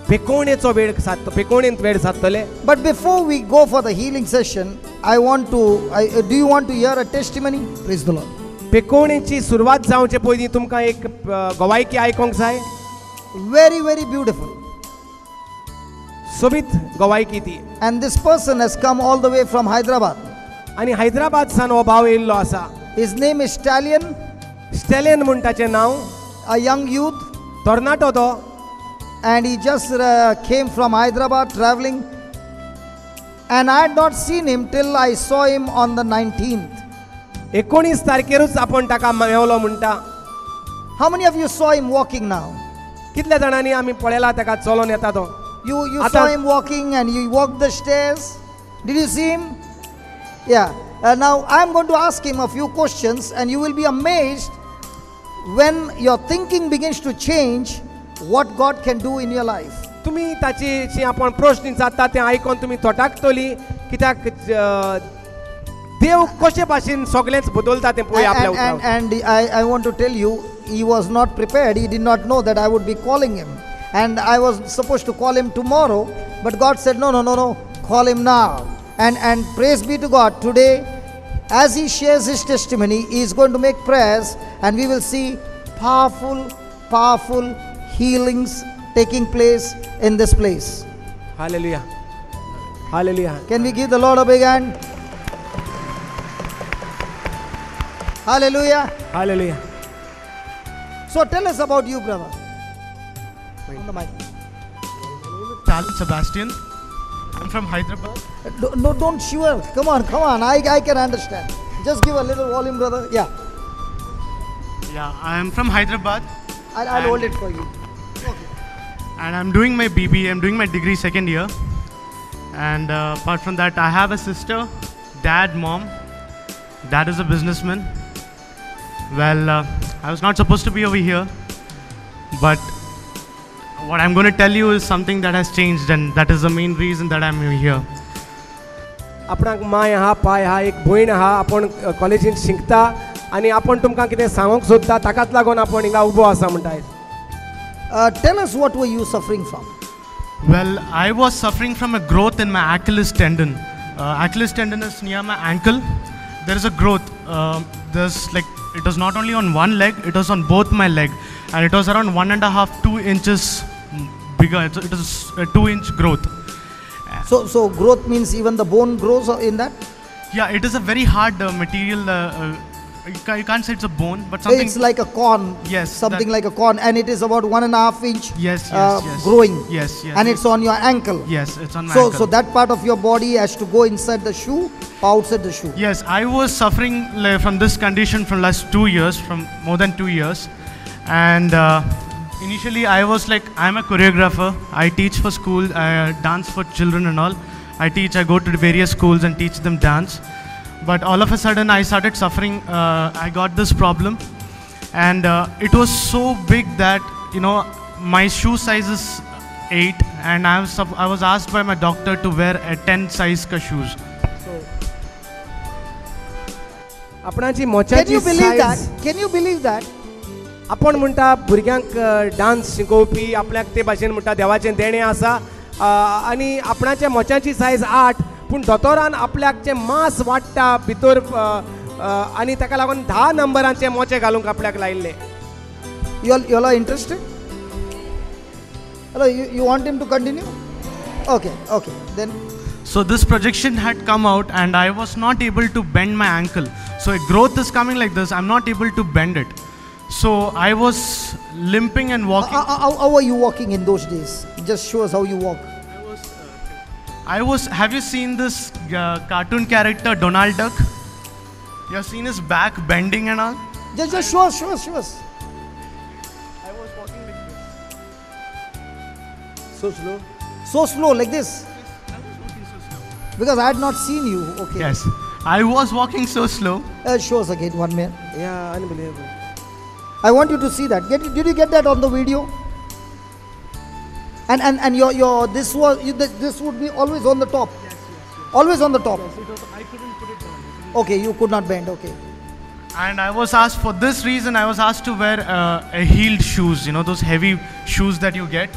पेकोणेचो वेळ साधतो, पेकोणेंत वेळ साधतले. But before we go for the healing session, do you want to hear a testimony? Praise the Lord. पेकोणेची सुरवात जावचे पयलीं तुमकां एक गवायकी आयकोंक जाय. Very, very beautiful. सोबीत गवायकी ती. And this person has come all the way from Hyderabad. आनी हैदराबाद सान हो भाव येयल्लो आसा. His name is Stallion, stallion म्हूण ताचें नांव. a young youth, तरणाटो तो. and he just came from Hyderabad traveling. And I had not seen him till I saw him on the 19th. 19 तारखेरूच आपण ताका मेवलो म्हणटा. How many of you saw him walking now? कितल्या जाणांनी आमी पळयला ताका चलोन येता तो. You saw him walking and you walked the stairs. Did you see him? Yeah. Now I'm going to ask him a few questions and you will be amazed when your thinking begins to change what God can do in your life. तुम्ही ताची जी आपण प्रश्न जाता ते आयकोन तुम्ही तोटाकतली कित्याक देव कशे भाशेन सगळेंच बदलता ते पळय आपल्या उपरांत. And I want to tell you, he was not prepared. He did not know that I would be calling him. And I was supposed to call him tomorrow, but God said, no, call him now. And praise be to God, today, as he shares his testimony, he is going to make prayers, and we will see powerful healings taking place in this place. Hallelujah. Hallelujah. Can we give the Lord a big hand? Hallelujah. Hallelujah. So tell us about you, brother. On the mic. Charles Sebastian. I'm from Hyderabad. No, don't shiver. Come on. I can understand. Just give a little volume, brother. Yeah. Yeah, I am from Hyderabad. I'll hold it for you. And I'm doing my BBA. I'm doing my degree second year. And apart from that, I have a sister, dad, mom. Dad is a businessman. Well, I was not supposed to be over here, but what I'm going to tell you is something that has changed, and that is the main reason that I'm here. आपणाक my आहा, पाय आहा, एक भयण आहा, आपण कॉलेजींत शिकता आनी आपण तुमकां कितें सांगूंक सोदता ताकाच लागून आपण हिंगा उबो आसा म्हणटाय. Tell us, what were you suffering from? Well, I was suffering from a growth in my Achilles tendon. Achilles tendon is near my ankle. There is a growth. It was not only on one leg, it was on both my leg, and it was around 1.5-2 inches bigger. It is a 2-inch growth. So growth means even the bone grows in that? Yeah, it is a very hard material. You can't say it's a bone, but something. It's like a corn. Yes. Something like a corn, and it is about 1.5 inch. Yes. Growing. Yes. And it's on your ankle. Yes, it's on my ankle. So that part of your body has to go inside the shoe or outside the shoe. Yes, I was suffering from this condition from last 2 years, from more than 2 years, and initially I was like, I'm a choreographer. I teach for school, dance for children and all. I go to various schools and teach them dance. But all of a sudden I started suffering. I got this problem, and it was so big that my shoe size is 8, and I was asked by my doctor to wear a 10 size ka shoes. आपणाची मोचाची size. Can you believe that? आपण म्हणटा भुरग्यांक dance शिकोवपी आपल्याक ते भाशेन म्हणटा देवाचें देणें आसा आनी आपणाच्या मोचाची सायज 8, पूण दोतोरान आपल्याक जे मांस वाडटा भितर आनी ताका लागून 10 नंबरांचे मोचे घालूंक आपल्याक लायिल्ले. You all are interested? Hello, you want him to continue? Okay. Then. So this projection had come out, and I was not able to bend my ankle. So a growth is coming like this. I'm not able to bend it. So I was limping and walking. How were you walking in those days? Just show us how you walk. Have you seen this cartoon character Donald Duck? You have seen his back bending and all? Just show us. I was walking like this. So slow like this? Yes, I was walking so slow. Because I had not seen you. Okay. Yes, I was walking so slow. Show us again, 1 minute. Yeah, unbelievable. I want you to see that. Did you get that on the video? And your this would be always on the top. Yes. Always on the top. Yes, I couldn't put it down. Okay, you could not bend. Okay. And I was asked, for this reason, I was asked to wear a heeled shoes. Those heavy shoes that you get.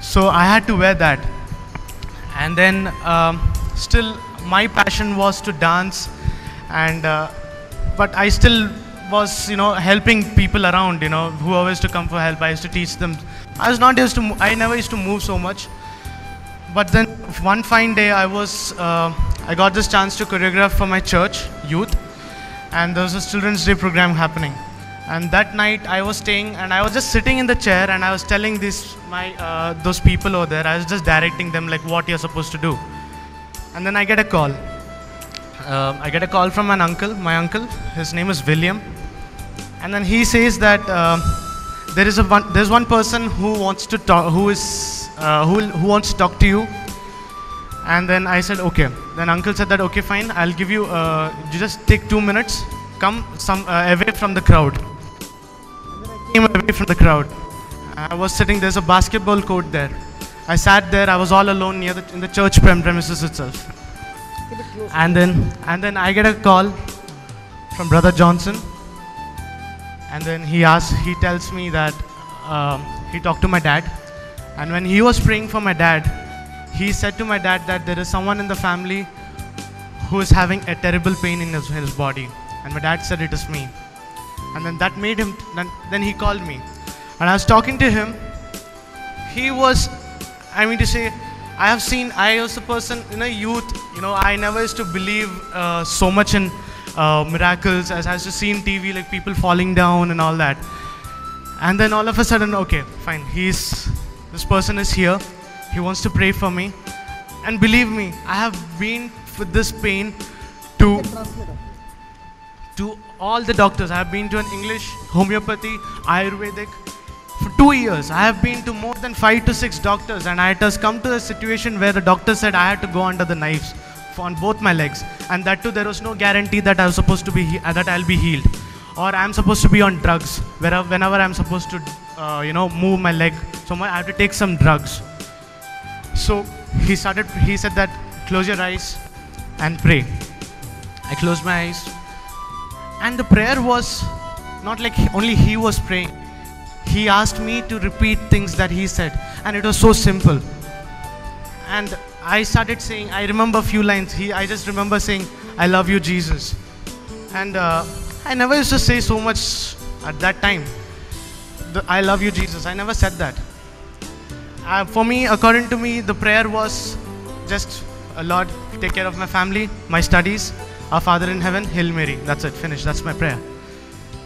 So I had to wear that. And then still my passion was to dance, and but I still was, helping people around, whoever used to come for help. I used to teach them. I never used to move so much. But then one fine day I got this chance to choreograph for my church youth, and there was a children's day program happening. And that night I was staying, and I was just sitting in the chair, and I was telling those people over there, I was just directing them like what you're supposed to do. And then I get a call. I get a call from my uncle. His name is William. And then he says that there's one person who wants to talk, who wants to talk to you. And then I said, okay. Then uncle said that, okay, fine, I'll give you, you just take 2 minutes, come away from the crowd. And then I came away from the crowd. I was sitting, there's a basketball court there. I sat there, I was all alone in the church premises itself. And then I get a call from Brother Johnson. And then he tells me that he talked to my dad. And when he was praying for my dad, he said to my dad that there is someone in the family who is having a terrible pain in his body. And my dad said it is me. And then that made him, then he called me. And I was talking to him. He was, I was a person in a youth, I never used to believe so much in miracles, as I used to see in TV, like people falling down and all that. And then all of a sudden, okay, fine, this person is here. He wants to pray for me. And believe me, I have been with this pain to all the doctors. I have been to an English, homeopathy, Ayurvedic. For 2 years, I have been to more than 5 to 6 doctors, and it has come to a situation where the doctor said I had to go under the knives on both my legs, and that too there was no guarantee that I was supposed to be that I'll be healed, or I'm supposed to be on drugs whenever I'm supposed to move my leg. So I have to take some drugs. So he said that close your eyes and pray. I closed my eyes, and the prayer was not like only he was praying. He asked me to repeat things that he said, and it was so simple. And I started saying, I remember a few lines. I just remember saying, I love you, Jesus. And I never used to say so much at that time. I love you, Jesus. I never said that. For me, according to me, the prayer was just, Lord, take care of my family, my studies, our Father in heaven, Hail Mary. That's it, finished. That's my prayer.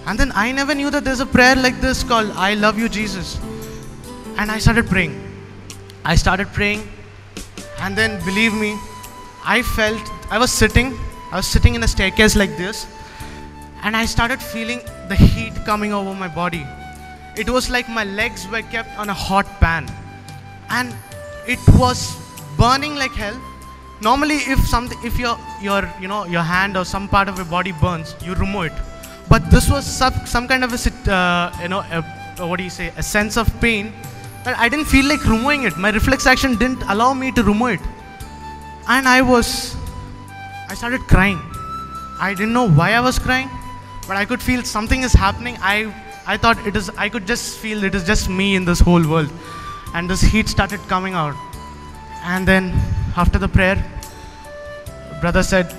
And then I never knew that there's a prayer like this called I love you, Jesus. And I started praying. And then believe me, I was sitting in a staircase like this, and I started feeling the heat coming over my body. It was like my legs were kept on a hot pan, and it was burning like hell. Normally, if your hand or some part of your body burns, you remove it. But this was some kind of a sense of pain that I didn't feel like removing it. My reflex action didn't allow me to remove it. And I started crying. I didn't know why I was crying, but I could feel something is happening. I thought I could just feel it is just me in this whole world. And this heat started coming out. And then after the prayer, brother said,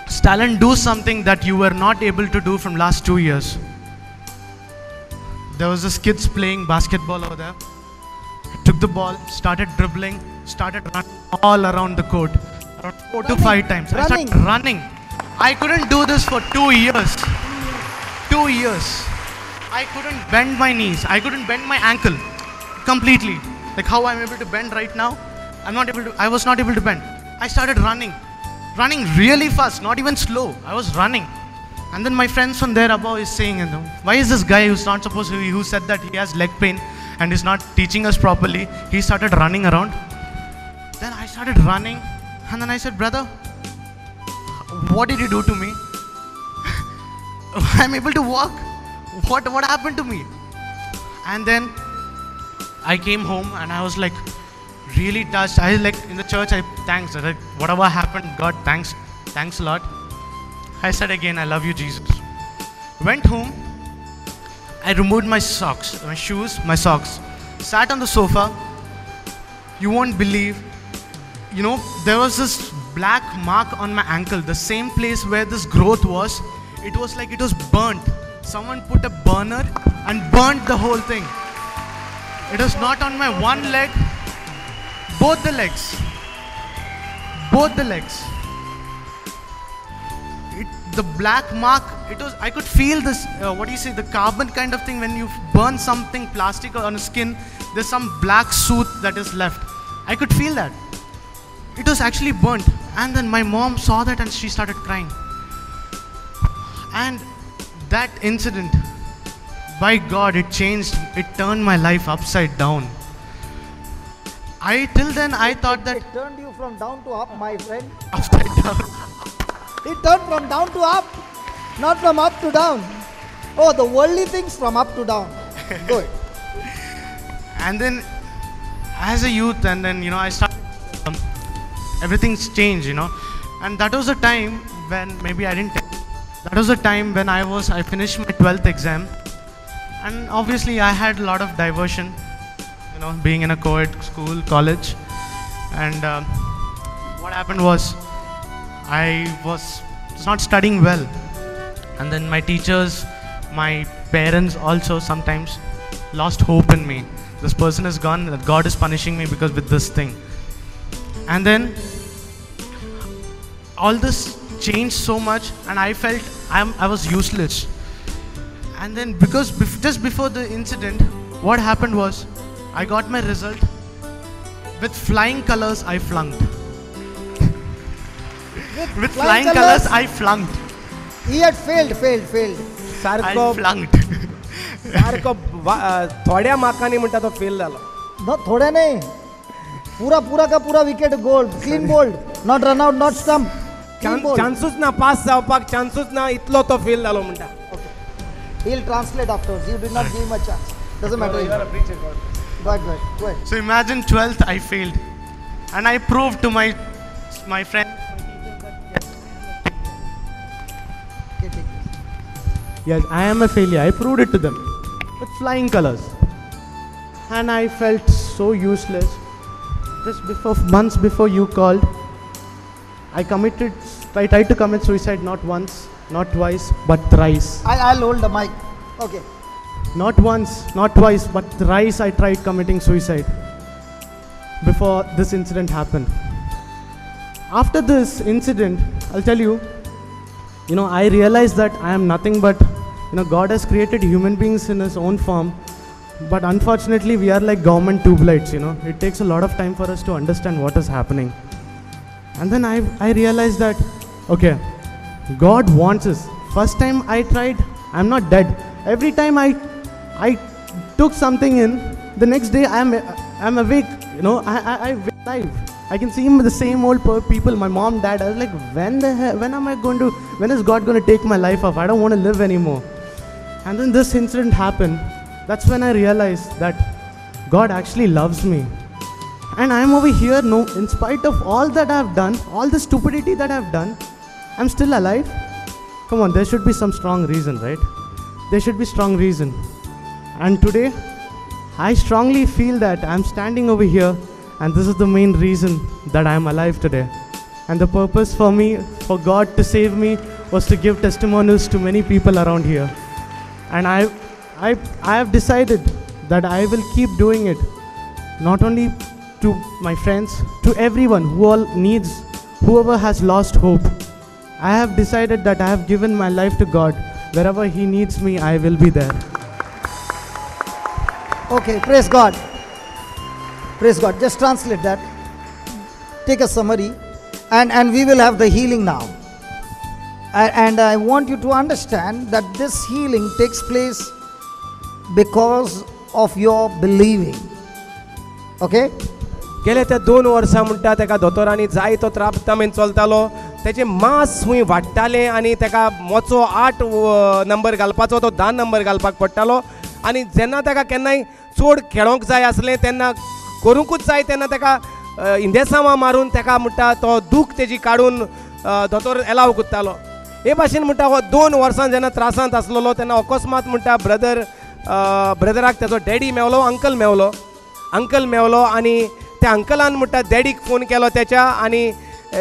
Stalin, do something that you were not able to do from last 2 years. There was this kids playing basketball over there. I took the ball, started dribbling, started running all around the court, around 4 to 5 times. I started running. I couldn't do this for 2 years. 2 years. I couldn't bend my knees. I couldn't bend my ankle completely. Like how I'm able to bend right now, I was not able to bend. I started running really fast, not even slow. I was running. And then my friends from there above is saying, why is this guy who's not supposed to, who said that he has leg pain and is not teaching us properly, he started running around. Then I started running, and then I said, brother, what did you do to me? I'm able to walk. What happened to me? And then I came home, and I was like really touched. I like in the church, thanks. Like, whatever happened, God, thanks a lot. I said again, I love you, Jesus. Went home. I removed my socks, my shoes, my socks. Sat on the sofa, you won't believe. You know, there was this black mark on my ankle, the same place where this growth was. It was like it was burnt. Someone put a burner and burnt the whole thing. It was not on my one leg, both the legs. Both the legs. The black mark, it was, I could feel this, what do you say, the carbon kind of thing. When you burn something plastic on skin, there's some black soot that is left. I could feel that. It was actually burnt. And then my mom saw that and she started crying. And that incident, by God, it changed, it turned my life upside down. Till then I thought that It turned you from down to up, my friend. upside down. It turned from down to up, not from up to down. Oh, the worldly things from up to down. Good. And then as a youth, and then, you know, I started, everything's changed, you know. And that was a time when, maybe I didn't, that was a time when I finished my 12th exam. And obviously I had a lot of diversion, you know, being in a co-ed school, college. And what happened was, I was not studying well. And then my teachers, my parents also sometimes lost hope in me. This person is gone, that God is punishing me because with this thing. And then all this changed so much, and I felt I was useless. And then because just before the incident, what happened was, I got my result. With flying colors, I flunked. With flying colors, I flunked. He had failed. सारको I flunked. सारको थोड्या मार्कांनी म्हणटा तो fail जालो. No, थोड्या नाही. पूरा का पूरा wicket gold, clean bowled, not run out, not stump. Clean bowled. चान्सूच ना पास जावपाक, चान्सूच ना, इतलो तो फेल जालो म्हणटा. He'll translate afterwards. You did not give him a chance. Doesn't matter. Go ahead. So imagine 12th, I failed. And I proved to my friend. Okay, take this. Yes, I am a failure. I proved it to them with flying colors. And I felt so useless. Just months before you called, I tried to commit suicide not once, not twice, but thrice. I'll hold the mic. Okay. Not once, not twice, but thrice I tried committing suicide before this incident happened. After this incident, I'll tell you, I realized that I am nothing but, God has created human beings in His own form, but unfortunately we are like government tube lights, It takes a lot of time for us to understand what is happening. And then I realized that, okay, God wants us. First time I tried, I'm not dead. Every time I took something in, the next day I'm awake, I wake alive. I can see the same old people, my mom, dad. I was like, when is God going to take my life off? I don't want to live anymore. And then this incident happened. That's when I realized that God actually loves me. And I'm over here, in spite of all that I've done, all the stupidity that I've done, I'm still alive. Come on, there should be some strong reason, right? There should be strong reason. And today, I strongly feel that I'm standing over here, and this is the main reason that I'm alive today. And the purpose for me, for God to save me, was to give testimonials to many people around here. And I have decided that I will keep doing it, not only to my friends, to everyone whoever has lost hope. I have decided that I have given my life to God. Wherever He needs me, I will be there. Okay, praise God. Praise God. Just translate that. Take a summary, and we will have the healing now. And I want you to understand that this healing takes place because of your believing. Okay? गेले ते 2 वर्सां म्हणटा तेका दोतोरांनी जाय तो त्रापतामेन चलतालो, तेचे मांस खूंय वाडटालें आनी तेका मोचो 8 नंबर घालपाचो तो 10 नंबर घालपाक पडटालो. आनी जेन्ना तेका केन्नाय चड खेळोंक जाय आसलें तेन्ना करूंकूच जाय तेन्ना तेका इंदेसांवां मारून तेका म्हणटा तो दूख तेजी काडून दोतोर एलाव कोत्तालो. हे भाशेन म्हणटा हो 2 वर्सां जेन्ना त्रासांत आसलेलो तेन्ना अकस्मात म्हणटा ब्रदराक तेजो डॅडी मेवलो, अंकल मेवलो आनी त्या अंकलान म्हणटा डॅडीक फोन केलो त्याच्या आनी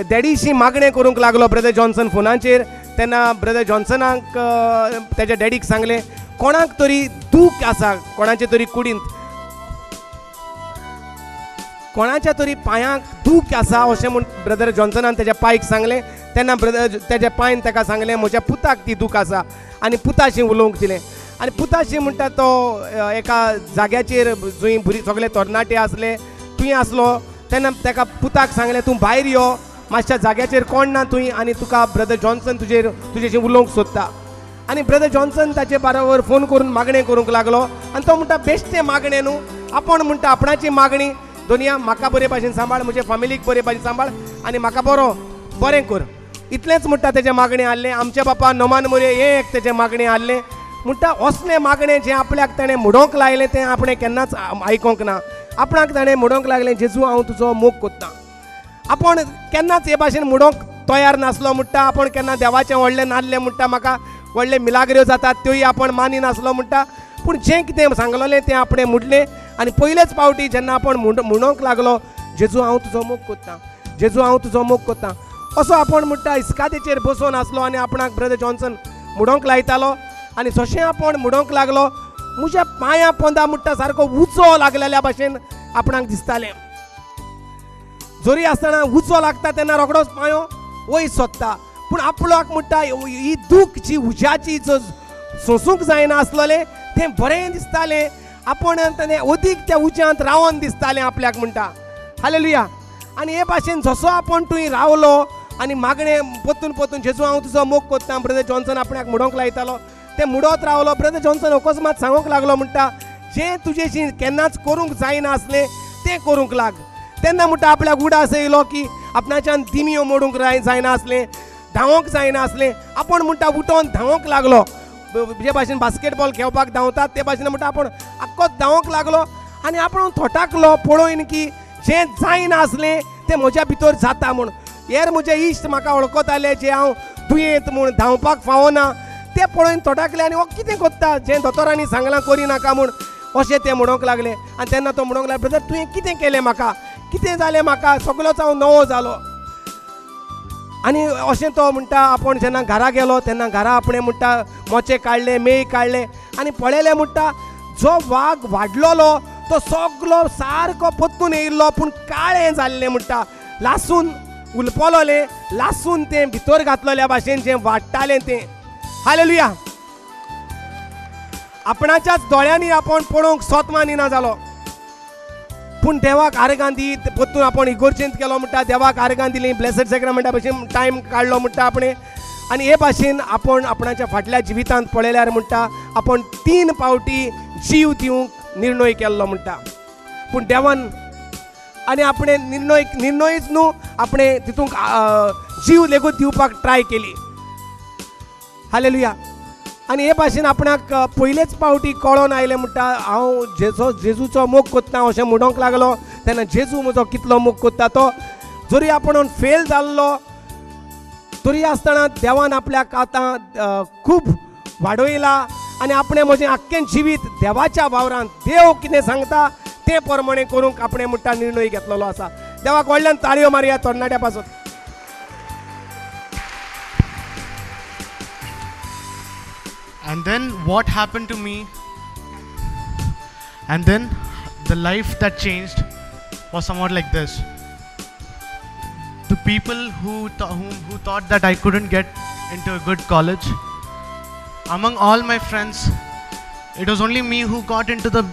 डॅडीशी मागणें करूंक लागलो ब्रदर जॉन्सन फोनाचेर. तेन्ना ब्रदर जॉन्सनाक त्याच्या डॅडीक सांगलें कोणाक तरी दूख आसा कोणाचे तरी कुडींत, कोणाच्या तरी पांयांक दूख आसा अशें म्हूण ब्रदर जॉन्सनान त्याच्या पायक सांगलें. तेन्ना ब्रदर त्याच्या पायन ताका सांगलें म्हज्या पुताक ती दूख आसा आनी पुताशी उलोवंक दिलें. आनी पुताशी म्हणटा तो एका जाग्याचेर जंय सगळे तरणाटे आसले थंय आसलो. तेन्ना ताका पुताक सांगलें तूं भायर यो, मातशा जाग्याचेर कोण ना थंय आनी तुका ब्रदर जॉन्सन तुजेशी उलोवंक सोदता. आनी ब्रदर जॉन्सन ताचे बरोबर फोन करून मागणें करूंक लागलो. आनी तो म्हणटा बेश्टें मागणें न्हू, आपूण म्हणटा आपणाची मागणी दुनिया म्हाका बरे भाशेन सांबाळ, म्हजे फॅमिलीक बरे भाशेन सांबाळ आनी म्हाका बरें कर, इतलेंच म्हणटा तेजे मागणें आहलें. आमचे बापा नोमान मोरे हें एक तेजें मागणें आहलें. म्हणटा असलें मागणें जें आपल्याक ताणें म्हणोंक लायलें तें आपणें केन्नाच आयकोंक ना. आपणाक ताणें म्हणोंक लागलें जेजू हांव तुजो मोग कोत्ता. आपूण केन्नाच हे भाशेन म्हणोंक तयार नासलो. म्हणटा आपूण केन्ना देवाचें व्हडलें नासलें, म्हणटा म्हाका व्हडले मिलाग्र्यो जातात त्योय आपूण मानिनासलो. म्हणटा पूण जें कितें सांगलोलें तें आपणें म्हणलें. आनी पयलेच पावटी जेन्ना आपूण म्हणोंक लागलो जेजू हांव तुजो मोग कोत्ता, जेजू हांव तुजो मोग कोत्ता, असो आपूण म्हणटा इस्कादेचेर बसून आसलो आनी आपणाक ब्रदर जॉन्सन म्हणोंक लायतालो. आनी जशें आपूण म्हणोंक लागलो म्हज्या पांयां पोंदा म्हणटा सारको उंचो लागलेल्या भाशेन आपणाक दिसतालें. जोरी आसतना उंचो लागता तेन्ना रोखडोच पांयो वयर सोदता. पूण आपल्याक म्हणटा ही दूख जी उज्याची जो सोंसूंक जायना आसलोलें तें बरें दिसतालें. आपूण तें अदीक त्या उज्यांत रावन दिसतालें आपल्याक म्हणटा. हालेलुया. आनी हे भाशेन जसो आपूण थंय रावलो आनी मागणें पोतून जेजू हांव तुजो मोग कोत्ता ब्रदर जॉन्सन आपणाक म्हणोंक लायतालो तें म्हणत रावलो. ब्रदर जॉन्सन अकस्मात सांगूंक लागलो म्हणटा जें तुजेशी केन्नाच करूंक जायना आसलें तें करूंक लाग. तेन्ना म्हणटा आपल्याक उडास येयलो की आपणाच्यान दिमियो मोडूंक जायना आसलें, धांवोंक जायना आसलें. आपूण म्हणटा उठोन धांवोंक लागलो. जे भाशेन बास्केटबॉल खेळपाक धांवतात ते भाशेन म्हणटा आपूण आख्खोच धांवोंक लागलो. आनी आपूण थोटाकलो पळोवन की जें जायना आसलें तें म्हज्या भितर जाता म्हूण. हेर म्हजे इश्ट म्हाका वळखताले जे हांव दुयेंत म्हूण धांवपाक फावना तें पळोवन थोटाकले आनी हो कितें कोत्ता जें दोतोरांनी सांगलां करिनाका म्हूण अशें तें म्हणोंक लागलें. आनी तेन्ना तो म्हणोंक लागलो ब्रदर तुवें कितें केलें म्हाका, कितें जालें म्हाका, सगळोच हांव नवो जालो. आनी अशें तो म्हणटा आपूण जेन्ना घरा गेलो तेन्ना घरा आपणें म्हणटा मोचे काडले, मेय काडले आनी पळयलें म्हणटा जो वाघ वाडलोलो तो सगळो सारको पत्तून येयल्लो पूण काळें जाल्लें म्हणटा, लासून उलपलोलें, लासून तें भितर घातलोल्या भाशेन जें वाडटालें तें. हालेलुया. आपणाच्याच दोळ्यांनी आपूण पळोवंक सोत मानिना जालो. पूण देवाक आर्गां दीत पत्तून आपूण इगोर्जेंत केलो म्हणटा, देवाक आर्गां दिलीं, ब्लेसड सॅक्रमेंटा भशेन टायम काडलो म्हणटा आपणें. आनी हे भाशेन आपूण आपणाच्या फाटल्या जिवितांत पळयल्यार म्हणटा आपूण 3 पावटी जीव दिवंक निर्णय केल्लो म्हणटा. पूण देवान आनी आपणें निर्णयच न्हू आपणें तितूंक जीव लेगूत दिवपाक ट्राय केली. हालेलुया. आनी हे भाशेन आपणाक पयलेच पावटी कळोन आयलें म्हणटा हांव जेजूचो मोग कोत्ता अशें म्हणोंक लागलो. तेन्ना जेजू म्हजो कितलो मोग कोत्ता तो जरी आपूण फेल जाल्लो तरी आसतना देवान आपल्याक आतां खूब वाडयला आनी आपणें म्हजें आख्खें जिवीत देवाच्या वावरांत देव कितें सांगता ते प्रमाणे करूंक आपणें म्हणटा निर्णय घेतलेलो आसा. देवाक व्हडल्यान ताळयो मारया तरणाट्या पासून. And then what happened to me, and then the life that changed was somewhat like this. The people who thought that I couldn't get into a good college, among all my friends, it was only me who got into the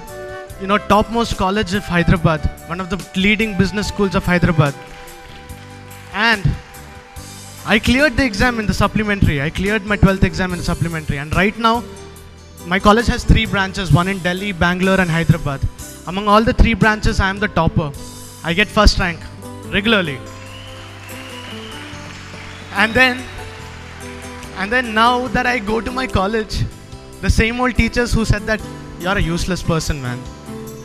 topmost college of Hyderabad, one of the leading business schools of Hyderabad. And I cleared the exam in the supplementary. I cleared my 12th exam in the supplementary. And right now, my college has 3 branches, one in Delhi, Bangalore and Hyderabad. Among all the 3 branches, I am the topper. I get first rank regularly. And then now that I go to my college, the same old teachers who said that you're a useless person, man,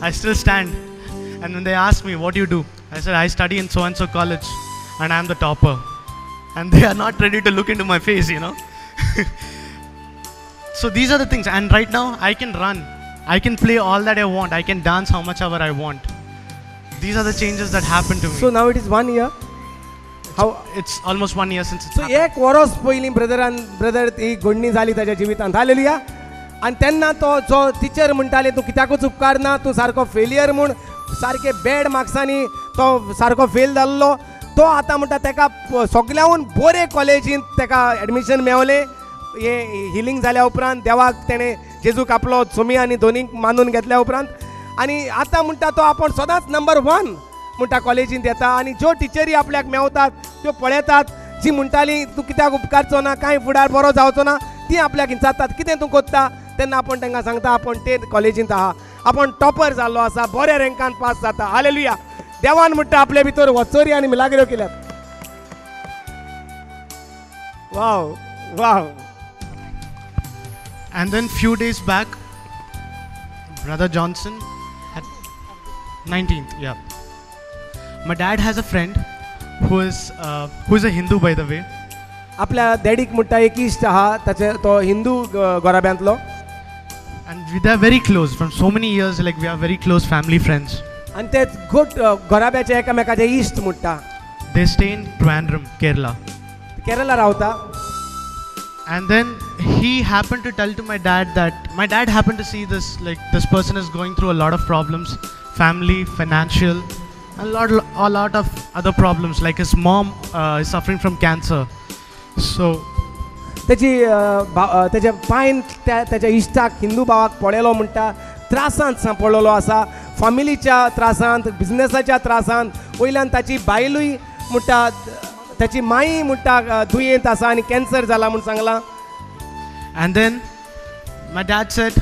I still stand. And when they ask me, what do you do? I said, I study in so-and-so college and I am the topper. And they are not ready to look into my face, So these are the things. And right now, I can run. I can play all that I want. I can dance how much ever I want. these are the changes that happened to me. So now it is 1 year. How? It's almost 1 year since it's so happened. एक verse पयलीं brother ही घडणी जाली ताच्या जिवितांत hallelujah. आनी तेन्ना तो जो Stitcher म्हणटाले तूं कित्याकूच उपकार ना, तूं सारको फेलियर म्हूण सारके बॅड मार्क्सांनी तो सारको फेल जाल्लो, तो आतां म्हणटा तेका सगल्याहून बरे कॉलेजींत तेका एडमिशन मेवलें. हे हिलींग जाल्या उपरांत देवाक तेणें जेजूक आपलो सोमी आनी दोनींक मानून घेतल्या उपरांत, आनी आतां म्हणटा तो आपूण सदांच नंबर 1 म्हणटा कॉलेजींत येता. आनी ज्यो टिचरी आपल्याक मेवतात त्यो पळयतात, जी म्हणटाली तूं कित्याक उपकारचो ना, कांय फुडार बरो जावचो ना, ती आपल्याक हिंचातात कितें तूं कोत्ता. तेन्ना आपूण तांकां सांगता आपूण ते कॉलेजींत आहा, आपूण टॉपर जाल्लो आसा, बऱ्या रँकान पास जाता. हालेलुया. देवान म्हणटा आपले भितर वचोरी आनी मिलाग्र्यो केल्यात. वाव वाव. And then few days back, Brother Johnson, at 19th, yeah. My dad has a friend who is a Hindu, by the way. आपल्या डॅडीक म्हणटा एक इश्ट आहा, ताचे तो Hindu गोराब्यांतलो, And they are very close from so many years, like we are very close family friends. आनी ते गोट गोराब्याचे एकामेकाचे इश्ट म्हणटा. They stay in Trivandrum, Kerala. Kerala रावता. And then he happened to tell to my dad that my dad happened to see this, like this person is going through a lot of problems, family, financial, a lot of other problems, like his mom is suffering from cancer. So तेच्या पायन त्याच्या stock Hindu भावाक पडलेलो म्हणटा त्रासांत पडलेलो आसा, फॅमिलीच्या त्रासांत, बिझनेसाच्या त्रासांत. वयल्यान ताची बायलूय म्हणटा, ताची माई म्हणटा दुयेंत आसा आनी कॅन्सर जाला म्हूण सांगलां. and then my dad said,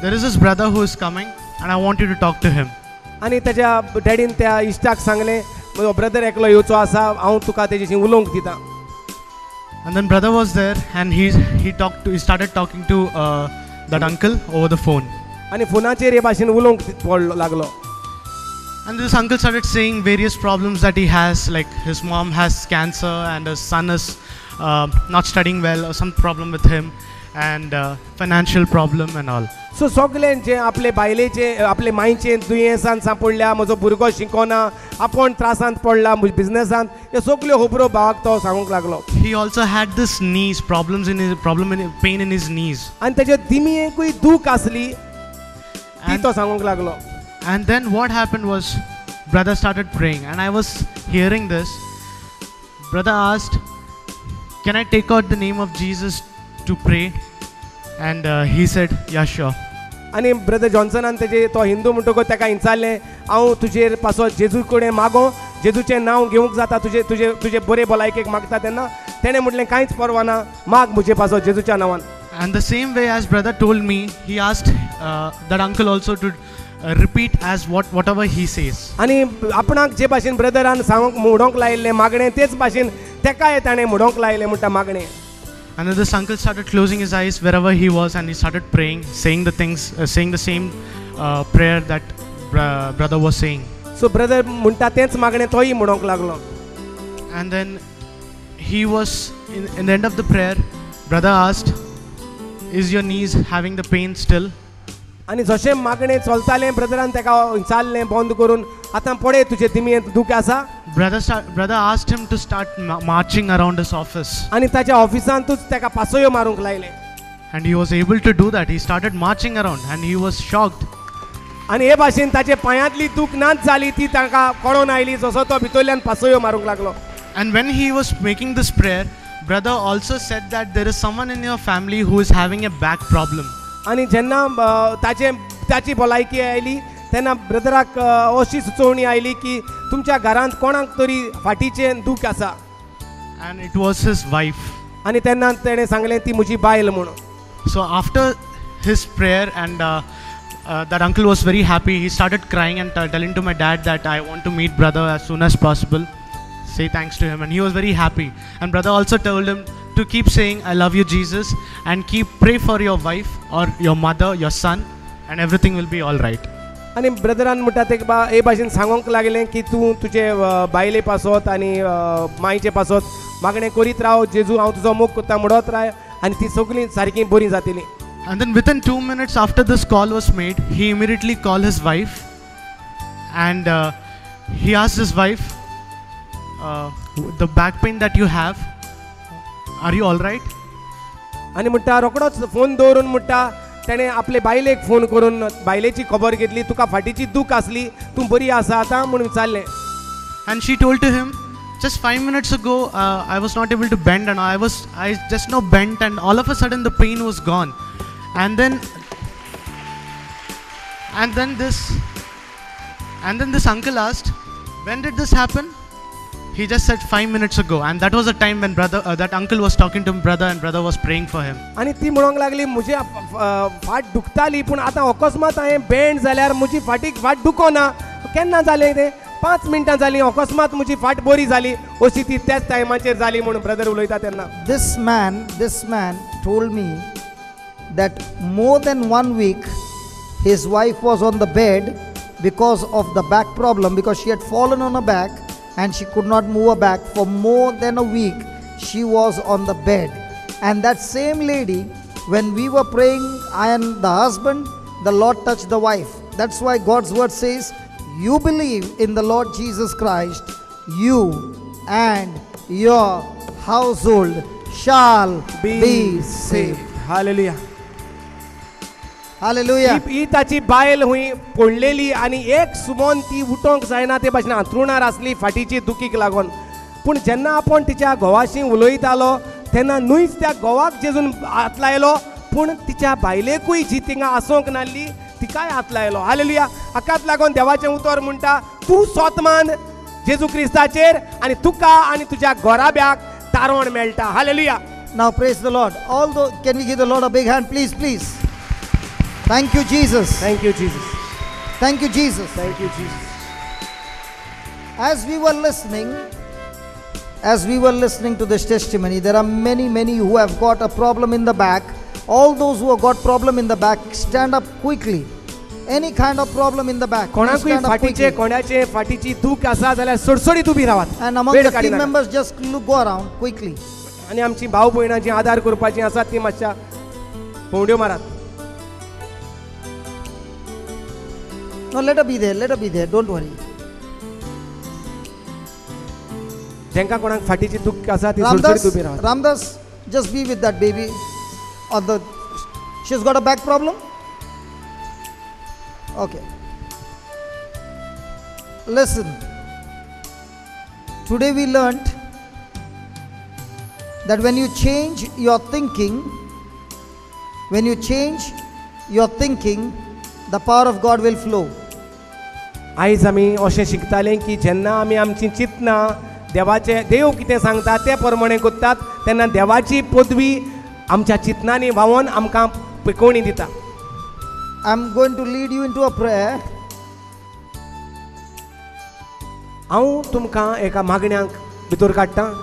there is this brother who is coming and I want you to talk to him. आनी ताच्या डॅडीन त्या इश्टाक सांगलें म्हजो ब्रदर एकलो येवचो आसा, हांव तुका तेजेशी उलोवंक दिता. And then brother was there and he started talking to that uncle over the phone. आनी फोनाचेर हे भाशेन उलोवंक लागलो. And this uncle started saying various problems that he has, like his mom has cancer and his son is not studying well, or some problem with him, and financial problem and all. सो सगळे जे आपले बायलेचे आपले मायचे दुयेंसान सांपडल्या, म्हजो भुरगो शिकोना, आपूण त्रासांत पडला बिझनेसांत, ह्यो सगल्यो खबरो भावाक तो सांगूंक लागलो. He also had this knees pain in his knees. आनी तेज्या दिमयेकूय दूख आसली, ती तो सांगूंक लागलो. And then what happened was, brother started praying, and I was hearing this. Brother asked, can I take out the name of Jesus to pray? And he said, yeah, sure. आनी brother जॉन्सनान तेजे तो हिंदू म्हणटकूच ताका विचारलें, हांव तुजेर पासो जेजू कडेन मागो, जेजूचें नांव घेवंक जाता तुजे बरे भलायकेक मागता. तेन्ना तेणें म्हटलें कांयच परवा ना, माग म्हजे पासो जेजूच्या नांवान. And the same way as brother told me, he asked that uncle also to repeat as whatever he says. आनी आपणाक जे भाशेन ब्रदरान सांगूंक म्हणोंक लायिल्लें मागणें तेच भाशेन तेकाय ताणें म्हणोंक लायलें म्हणटा मागणें. And then this uncle started closing his eyes wherever he was, and he started praying, saying the same prayer that brother was saying. So brother म्हणटा तेच मागणें तोय म्हणोंक लागलो. And then he was in the end of the prayer, brother asked, is your knees having the pain still? आनी जशें मागणें चलतालें brethren तेका विचारलें बंद करून, आतां पळय तुजे दिमयेंत दूख आसा. Brother asked him to start marching around his office. आनी ताच्या ऑफिसांतूच तेका पासयो मारूंक लायले. And he was able to do that. He started marching around and he was shocked. आनी हे भाशेन ताचे पांयांतली दूख नाच जाली, ती ताका कळोन आयली, जसो तो भितरल्यान पासयो मारूंक लागलो. And when he was making this prayer, brother also said that there is someone in your family who is having a back problem. आनी जेन्ना ताची भलायकी आयली तेन्ना ब्रदराक अशी सुचोवणी आयली की तुमच्या घरांत कोणाक तरी फाटीचें दूख आसा. And it was his wife. आनी तेन्ना तेणें सांगलें ती म्हजी बायल म्हणून. So after his prayer and that uncle was very happy, he started crying and telling to my dad that I want to meet brother as soon as possible, say thanks to him, and he was very happy. And brother also told him to keep saying I love you Jesus, and pray for your wife or your mother, your son, and everything will be all right. आनी brethren म्हणटा ते हे भाशेन सांगूंक लागलें की तूं तुजे बायले पासत आनी मायचे पासत मागणें करीत राव, जेजू हांव तुजो मोग कोत्ता म्हणत राव, आनी ती सगळीं सारकीं बरीं जातलीं. And then within 2 minutes after this call was made, he immediately called his wife, and he asked his wife, the back pain that you have, are you all right? आणि म्हणटा रोकडोच फोन दवरून म्हणटा तेणें आपले बायलेक फोन करून बायलेची खबर घेतली, तुका फाटीची दूख आसली, तूं बरी आसा आतां म्हणून विचारलें. And she told to him, just 5 minutes ago, I was not able to bend, and I just now bent, and all of a sudden the pain was gone. And then this uncle asked, when did this happen? He just said 5 minutes ago, and that was the time when that uncle was talking to brother, and brother was praying for him. आणि ती म्हणूंक लागली म्हजी फाट दुखताली पूण आतां अकस्मात हांवें बँड जाल्यार म्हजी फाटीक फाट दुखोना. केन्ना जालें तें? 5 मिनटां जालीं, अकस्मात म्हजी फाट बरी जाली. अशी ती त्याच टायमाचेर जाली म्हणून ब्रदर उलयता तेन्ना. This man told me that more than 1 week his wife was on the bed because of the back problem, because she had fallen on her back and she could not move her back. For more than a week she was on the bed. And that same lady, when we were praying and the husband, the Lord touched the wife. That's why God's word says, you believe in the Lord Jesus Christ, you and your household shall be saved. Hallelujah. Hallelujah. ही ताची बायल हुई पडलेली आणि एक सुमोन ती उठोंक जायना ते भाशेन अंथरुणार आसली फाटीची दुखीक लागून. पूण जेन्ना आपण तिच्या घोवाशी उलयतालो तेन्ना न्हूच त्या घोवाक जेजून हात लायलो, पूण तिच्या बायलेकूय जी थिंगा आसोंक नासली तिकाय हात लायलो. हालेलुया. हाकाच लागून देवाचें उतर म्हणटा, तूं सोतमान जेजू क्रिस्ताचेर आनी तुका आनी तुज्या घोराब्याक तारण मेळटा. Hallelujah. Now praise the Lord. Although, can we give the Lord a big hand, please, please? Thank you, Jesus. Thank you, Jesus. Thank you, Jesus. Thank you, Jesus. As we were listening to this testimony, there are many who have got a problem in the back. All those who have got problem in the back, stand up quickly. Any kind of problem in the back, कोणाकूय stand up फाटीचे quickly. कोणाचे फाटीची दूख आसा जाल्यार सडसडीत उबी रावात. And among वेळ the काडी team नाका. members, just go around quickly. आणि आमची भाव भयणां जी आदार करपाची आसात ती मातशा भोंवड्यो मारात. No, let her be there. Don't worry. जेंका कोणाक फाटीची दूख आसा ती सडसडीत उबी रावात. Ramdas, just be with that baby. She's got a back problem? Okay. Listen. Today we learnt that when you change your thinking, the power of God will flow. आयज आमी अशें शिकताले की जेन्ना आमी आमची चिंतना देव कितें सांगता ते प्रमाणे करतात तेन्ना देवाची पदवी आमच्या चिंतनांनी व्हांवोन आमकां पिकोवणी दिता. I'm going to lead you into a prayer. हांव तुमकां एका मागण्यांक भितर काडटां.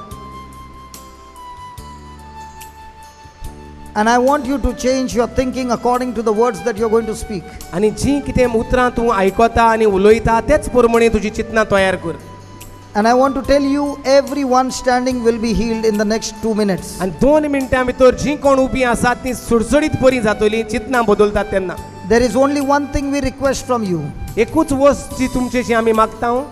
And I want you to change your thinking according to the words that you're going to speak. आनी जी कितें उतरां तूं आयकता आनी उलयता तेच प्रमाणे तुजी चिंतनां तयार कर. And I want to tell you, everyone standing will be healed in the next 2 minutes. आनी 2 मिनटां भितर जी कोण उबी आसात ती सुडसुडीत बरी जातली चिंतनां बदलतात तेन्ना. There is only one thing we request from you. एकूच वस्त जी तुमचेशी आमी मागता,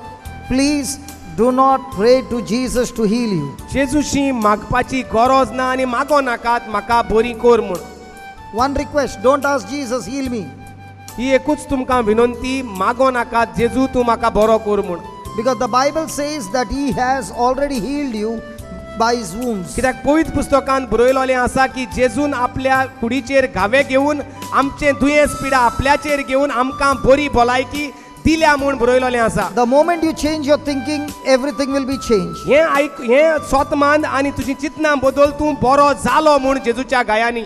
Please do not pray to Jesus to heal you. जेजूशी मागपाची गरज ना आनी मागो नाकात म्हाका बरी कर म्हूण. One request, don't ask Jesus, heal me. ही एकूच तुमकां विनंती, मागो नाकात जेजू तूं म्हाका बरो कर म्हूण. Because the Bible says that He has already healed you by His wounds. कित्याक पवित्र पुस्तकांत बरयलोलें आसा की जेजून आपल्या कुडीचेर घावे घेवन आमचें दुयेंस पिडा आपल्याचेर घेवन आमकां बरी भलायकी दिल्या म्हूण बरयलोलें आसा. The moment you change your thinking, everything will be changed. हें स्वत मान आनी तुजी चिंतनां बदल तूं बरो जालो म्हूण जेजूच्या गायांनी.